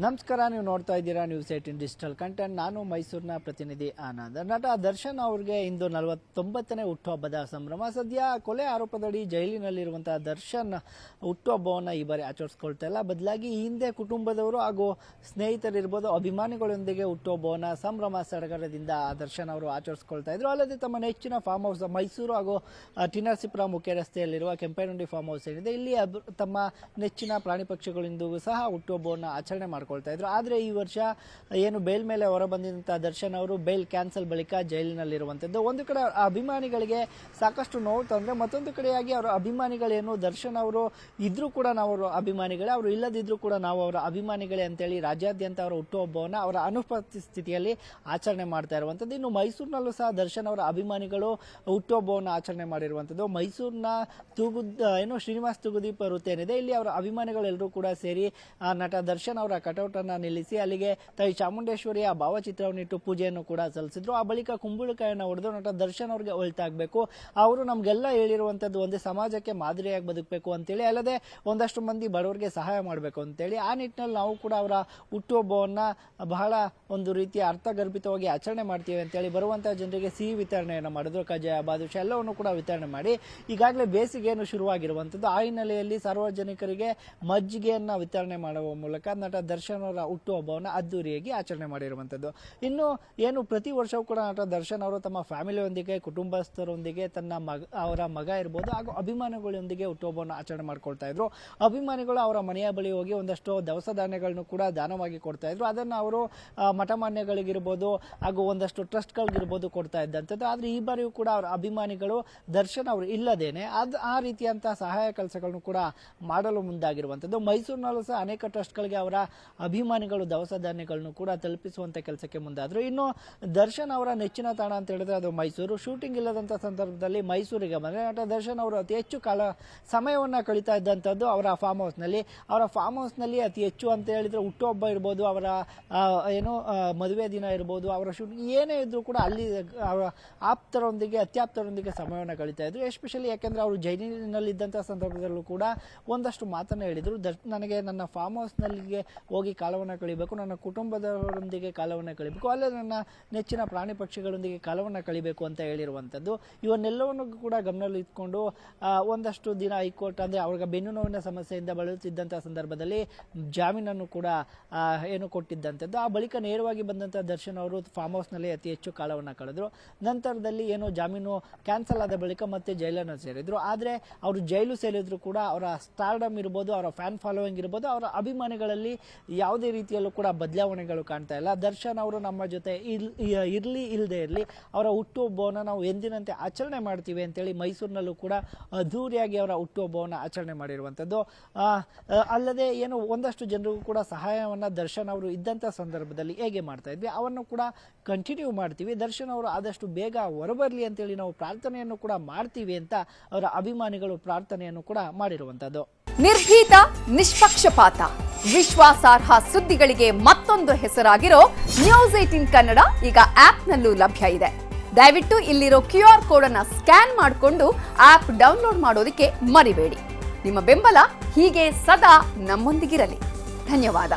ನಮಸ್ಕಾರ, ನೀವು ನೋಡ್ತಾ ಇದ್ದೀರಾ ನ್ಯೂಸ್ 18 ಡಿಜಿಟಲ್ ಕಂಟೆಂಟ್. ನಾನು ಮೈಸೂರಿನ ಪ್ರತಿನಿಧಿ ಆನಂದ್. ನಟ ದರ್ಶನ್ ಅವರಿಗೆ ಇಂದು 49ನೇ ಹುಟ್ಟುಹಬ್ಬದ ಸಂಭ್ರಮ. ಸದ್ಯ ಕೊಲೆ ಆರೋಪದಡಿ ಜೈಲಿನಲ್ಲಿರುವಂತಹ ದರ್ಶನ್ ಹುಟ್ಟುಹಬ್ಬವನ್ನು ಈ ಬಾರಿ ಆಚರಿಸ್ಕೊಳ್ತಾ ಇಲ್ಲ. ಬದಲಾಗಿ ಈ ಹಿಂದೆ ಕುಟುಂಬದವರು ಹಾಗೂ ಸ್ನೇಹಿತರಿರ್ಬೋದು, ಅಭಿಮಾನಿಗಳೊಂದಿಗೆ ಹುಟ್ಟುಹಬ್ಬವನ್ನು ಸಂಭ್ರಮ ಸಡಗರದಿಂದ ದರ್ಶನ್ ಅವರು ಆಚರಿಸ್ಕೊಳ್ತಾ ಇದ್ರು. ಅಲ್ಲದೆ ತಮ್ಮ ನೆಚ್ಚಿನ ಫಾರ್ಮ್ ಹೌಸ್ ಮೈಸೂರು ಹಾಗೂ ಟಿ ನರಸೀಪುರ ಮುಖ್ಯ ರಸ್ತೆಯಲ್ಲಿರುವ ಕೆಂಪೇನುಂಡಿ ಫಾರ್ಮ್ ಹೌಸ್ ಏನಿದೆ, ಇಲ್ಲಿ ತಮ್ಮ ನೆಚ್ಚಿನ ಪ್ರಾಣಿ ಪಕ್ಷಿಗಳಿಂದ ಸಹ ಹುಟ್ಟುಹಬ್ಬವನ್ನು ಆಚರಣೆ ಮಾಡ್ಕೊಳ್ತಾ ಇದ್ರು. ಆದರೆ ಈ ವರ್ಷ ಏನು ಬೇಲ್ ಮೇಲೆ ಹೊರ ಬಂದಿದ್ದಂತಹ ದರ್ಶನ್ ಅವರು ಬೇಲ್ ಕ್ಯಾನ್ಸಲ್ ಬಳಿಕ ಜೈಲಿನಲ್ಲಿರುವಂಥದ್ದು. ಒಂದು ಕಡೆ ಅಭಿಮಾನಿಗಳಿಗೆ ಸಾಕಷ್ಟು ನೋವು ತಂದ್ರೆ, ಮತ್ತೊಂದು ಕಡೆಯಾಗಿ ಅವರ ಅಭಿಮಾನಿಗಳೇನು ದರ್ಶನ್ ಅವರು ಇದ್ರೂ ಕೂಡ ನಾವು ಅವರ ಅಭಿಮಾನಿಗಳೇ, ಅವರು ಇಲ್ಲದಿದ್ರೂ ಕೂಡ ನಾವು ಅವರ ಅಭಿಮಾನಿಗಳೇ ಅಂತೇಳಿ ರಾಜ್ಯಾದ್ಯಂತ ಅವರ ಹುಟ್ಟುಹಬ್ಬವನ್ನು ಅವರ ಅನುಪಸ್ಥಿತಿಯಲ್ಲಿ ಆಚರಣೆ ಮಾಡ್ತಾ ಇರುವಂಥದ್ದು. ಇನ್ನು ಮೈಸೂರಿನಲ್ಲೂ ಸಹ ದರ್ಶನ್ ಅವರ ಅಭಿಮಾನಿಗಳು ಹುಟ್ಟುಹಬ್ಬವನ್ನು ಆಚರಣೆ ಮಾಡಿರುವಂಥದ್ದು. ಮೈಸೂರಿನ ಶ್ರೀನಿವಾಸ್ ತೂಗುದೀಪ ವೃತ್ತ ಏನಿದೆ, ಇಲ್ಲಿ ಅವರ ಅಭಿಮಾನಿಗಳೆಲ್ಲರೂ ಕೂಡ ಸೇರಿ ನಟ ದರ್ಶನ್ ಅವರ ಕಟೌಟ್ ಅನ್ನು ನಿಲ್ಲಿಸಿ ಅಲ್ಲಿಗೆ ತಾಯಿ ಚಾಮುಂಡೇಶ್ವರಿಯ ಭಾವಚಿತ್ರವನ್ನಿಟ್ಟು ಪೂಜೆಯನ್ನು ಕೂಡ ಸಲ್ಲಿಸಿದ್ರು. ಆ ಬಳಿಕ ಕುಂಬಳಕಾಯನ್ನು ಹೊಡೆದು ನಟ ದರ್ಶನ್ ಅವರಿಗೆ ಒಳಿತಾಗಬೇಕು, ಅವರು ನಮಗೆಲ್ಲ ಹೇಳಿರುವಂಥದ್ದು ಒಂದೇ ಸಮಾಜಕ್ಕೆ ಮಾದರಿಯಾಗಿ ಬದುಕಬೇಕು ಅಂತೇಳಿ, ಅಲ್ಲದೆ ಒಂದಷ್ಟು ಮಂದಿ ಬಡವರಿಗೆ ಸಹಾಯ ಮಾಡಬೇಕು ಅಂತೇಳಿ, ಆ ನಿಟ್ಟಿನಲ್ಲಿ ನಾವು ಕೂಡ ಅವರ ಹುಟ್ಟುಹಬ್ಬವನ್ನು ಬಹಳ ಒಂದು ರೀತಿಯ ಅರ್ಥಗರ್ಭಿತವಾಗಿ ಆಚರಣೆ ಮಾಡ್ತೀವಿ ಅಂತೇಳಿ ಬರುವಂತಹ ಜನರಿಗೆ ಸಿಹಿ ವಿತರಣೆಯನ್ನು ಮಾಡಿದ್ರು. ಕಜ್ಜಾಯ, ಬಾದುಷಾ ಎಲ್ಲವನ್ನು ಕೂಡ ವಿತರಣೆ ಮಾಡಿ ಈಗಾಗಲೇ ಬೇಸಿಗೆಯನ್ನು ಶುರುವಾಗಿರುವಂಥದ್ದು. ಆ ಹಿನ್ನೆಲೆಯಲ್ಲಿ ಸಾರ್ವಜನಿಕರಿಗೆ ಮಜ್ಜಿಗೆಯನ್ನು ವಿತರಣೆ ಮಾಡುವ ಮೂಲಕ ನಟ ದರ್ಶನ್ ಅವರ ಹುಟ್ಟುಹಬ್ಬವನ್ನು ಅದ್ದೂರಿಯಾಗಿ ಆಚರಣೆ ಮಾಡಿರುವಂಥದ್ದು. ಇನ್ನು ಏನು ಪ್ರತಿ ವರ್ಷವೂ ಕೂಡ ನಟ ದರ್ಶನ್ ಅವರು ತಮ್ಮ ಫ್ಯಾಮಿಲಿಯೊಂದಿಗೆ, ಕುಟುಂಬಸ್ಥರೊಂದಿಗೆ, ಅವರ ಮಗ ಇರ್ಬೋದು ಹಾಗೂ ಅಭಿಮಾನಿಗಳೊಂದಿಗೆ ಹುಟ್ಟುಹಬ್ಬವನ್ನು ಆಚರಣೆ ಮಾಡ್ಕೊಳ್ತಾ ಇದ್ರು. ಅಭಿಮಾನಿಗಳು ಅವರ ಮನೆಯ ಬಳಿ ಹೋಗಿ ಒಂದಷ್ಟು ದವಸ ಧಾನ್ಯಗಳನ್ನು ಕೂಡ ದಾನವಾಗಿ ಕೊಡ್ತಾ ಇದ್ರು. ಅದನ್ನು ಅವರು ಮಠಮಾನ್ಯಗಳಿಗಿರ್ಬೋದು ಹಾಗೂ ಒಂದಷ್ಟು ಟ್ರಸ್ಟ್ಗಳಿಗಿರ್ಬೋದು ಕೊಡ್ತಾ ಇದ್ದಂಥದ್ದು. ಆದರೆ ಈ ಬಾರಿಯೂ ಕೂಡ ಅವರ ಅಭಿಮಾನಿಗಳು ದರ್ಶನ್ ಅವರು ಇಲ್ಲದೇನೆ ಆ ರೀತಿಯಂತಹ ಸಹಾಯ ಕೆಲಸಗಳನ್ನು ಕೂಡ ಮಾಡಲು ಮುಂದಾಗಿರುವಂಥದ್ದು. ಮೈಸೂರಿನಲ್ಲೂ ಸಹ ಅನೇಕ ಟ್ರಸ್ಟ್ಗಳಿಗೆ ಅವರ ಅಭಿಮಾನಿಗಳು ದವಸ ಧಾನ್ಯಗಳನ್ನು ಕೂಡ ತಲುಪಿಸುವಂತ ಕೆಲಸಕ್ಕೆ ಮುಂದಾದ್ರು. ಇನ್ನು ದರ್ಶನ್ ಅವರ ನೆಚ್ಚಿನ ತಾಣ ಅಂತ ಹೇಳಿದ್ರೆ ಅದು ಮೈಸೂರು. ಶೂಟಿಂಗ್ ಇಲ್ಲದಂತ ಸಂದರ್ಭದಲ್ಲಿ ಮೈಸೂರಿಗೆ ಬಂದರೆ ನಟ ದರ್ಶನ್ ಅವರು ಅತಿ ಹೆಚ್ಚು ಕಾಲ ಸಮಯವನ್ನು ಕಳೀತಾ ಇದ್ದಂಥದ್ದು ಅವರ ಫಾರ್ಮ್ ಹೌಸ್ನಲ್ಲಿ. ಅವರ ಫಾರ್ಮ್ ಹೌಸ್ನಲ್ಲಿ ಅತಿ ಹೆಚ್ಚು ಅಂತ ಹೇಳಿದ್ರೆ ಹುಟ್ಟುಹಬ್ಬ ಇರ್ಬೋದು, ಅವರ ಮದುವೆ ದಿನ ಇರ್ಬೋದು, ಅವರ ಶೂಟಿಂಗ್ ಏನೇ ಇದ್ರೂ ಕೂಡ ಅಲ್ಲಿ ಅವರ ಅತ್ಯಾಪ್ತರೊಂದಿಗೆ ಸಮಯವನ್ನು ಕಳೀತಾ ಇದ್ರು. ಎಸ್ಪೆಷಲಿ ಯಾಕೆಂದ್ರೆ ಅವರು ಜೈಲಿನಲ್ಲಿದ್ದಂಥ ಸಂದರ್ಭದಲ್ಲೂ ಕೂಡ ಒಂದಷ್ಟು ಮಾತನ್ನು ಹೇಳಿದ್ರು. ನನಗೆ ನನ್ನ ಫಾರ್ಮ್ ಹೌಸ್ನಲ್ಲಿಗೆ ಹೋಗಿ ಕಾಲವನ್ನು ಕಳಿಬೇಕು, ನನ್ನ ಕುಟುಂಬದವರೊಂದಿಗೆ ಕಾಲವನ್ನು ಕಳಿಬೇಕು, ಅಲ್ಲೇ ನನ್ನ ನೆಚ್ಚಿನ ಪ್ರಾಣಿ ಪಕ್ಷಿಗಳೊಂದಿಗೆ ಕಾಲವನ್ನು ಕಳಿಬೇಕು ಅಂತ ಹೇಳಿರುವಂಥದ್ದು. ಇವನ್ನೆಲ್ಲವನ್ನು ಕೂಡ ಗಮನದಲ್ಲಿ ಇಟ್ಕೊಂಡು ಒಂದಷ್ಟು ದಿನ ಹೈಕೋರ್ಟ್ ಅಂದರೆ ಅವ್ರಿಗೆ ಬೆನ್ನು ನೋವಿನ ಸಮಸ್ಯೆಯಿಂದ ಬಳಲುತ್ತಿದ್ದಂಥ ಸಂದರ್ಭದಲ್ಲಿ ಜಾಮೀನನ್ನು ಕೂಡ ಕೊಟ್ಟಿದ್ದಂಥದ್ದು. ಆ ಬಳಿಕ ನೇರವಾಗಿ ಬಂದಂಥ ದರ್ಶನ್ ಅವರು ಫಾರ್ಮ್ ಹೌಸ್ನಲ್ಲಿ ಅತಿ ಹೆಚ್ಚು ಕಾಲವನ್ನು ಕಳೆದ್ರು. ನಂತರದಲ್ಲಿ ಜಾಮೀನು ಕ್ಯಾನ್ಸಲ್ ಆದ ಬಳಿಕ ಮತ್ತೆ ಜೈಲನ್ನು ಸೇರಿದ್ರು. ಆದರೆ ಅವರು ಜೈಲು ಸೇರಿದ್ರು ಕೂಡ ಅವರ ಸ್ಟಾರ್ಡಮ್ ಇರ್ಬೋದು, ಅವರ ಫ್ಯಾನ್ ಫಾಲೋವಿಂಗ್ ಇರ್ಬೋದು, ಅವರ ಅಭಿಮಾನಿಗಳಲ್ಲಿ ಯಾವುದೇ ರೀತಿಯಲ್ಲೂ ಕೂಡ ಬದಲಾವಣೆಗಳು ಕಾಣ್ತಾ ಇಲ್ಲ. ದರ್ಶನ್ ಅವರು ನಮ್ಮ ಜೊತೆ ಇಲ್ಲದೆ ಇರಲಿ, ಅವರ ಹುಟ್ಟುಹಬ್ಬವನ್ನು ನಾವು ಎಂದಿನಂತೆ ಆಚರಣೆ ಮಾಡ್ತೀವಿ ಅಂತೇಳಿ ಮೈಸೂರಿನಲ್ಲೂ ಕೂಡ ಅದ್ದೂರಿಯಾಗಿ ಅವರ ಹುಟ್ಟುಹಬ್ಬವನ್ನು ಆಚರಣೆ ಮಾಡಿರುವಂಥದ್ದು. ಅಲ್ಲದೆ ಒಂದಷ್ಟು ಜನರಿಗೂ ಕೂಡ ಸಹಾಯವನ್ನು ದರ್ಶನ್ ಅವರು ಇದ್ದಂಥ ಸಂದರ್ಭದಲ್ಲಿ ಹೇಗೆ ಮಾಡ್ತಾ ಇದ್ವಿ ಅವನ್ನು ಕೂಡ ಕಂಟಿನ್ಯೂ ಮಾಡ್ತೀವಿ. ದರ್ಶನ್ ಅವರು ಆದಷ್ಟು ಬೇಗ ಹೊರಬರಲಿ ಅಂತೇಳಿ ನಾವು ಪ್ರಾರ್ಥನೆಯನ್ನು ಕೂಡ ಮಾಡ್ತೀವಿ ಅಂತ ಅವರ ಅಭಿಮಾನಿಗಳು ಪ್ರಾರ್ಥನೆಯನ್ನು ಕೂಡ ಮಾಡಿರುವಂಥದ್ದು. ನಿರ್ಭೀತ, ನಿಷ್ಪಕ್ಷಪಾತ, ವಿಶ್ವಾಸಾರ್ಹ ಸುದ್ದಿಗಳಿಗೆ ಮತ್ತೊಂದು ಹೆಸರಾಗಿರೋ ನ್ಯೂಸ್ 18 ಕನ್ನಡ ಈಗ ಆಪ್ನಲ್ಲೂ ಲಭ್ಯ ಇದೆ. ದಯವಿಟ್ಟು ಇಲ್ಲಿರೋ QR ಕೋಡ್ ಅನ್ನು ಸ್ಕ್ಯಾನ್ ಮಾಡಿಕೊಂಡು ಆಪ್ ಡೌನ್ಲೋಡ್ ಮಾಡೋದಕ್ಕೆ ಮರಿಬೇಡಿ. ನಿಮ್ಮ ಬೆಂಬಲ ಹೀಗೆ ಸದಾ ನಮ್ಮೊಂದಿಗಿರಲಿ. ಧನ್ಯವಾದ.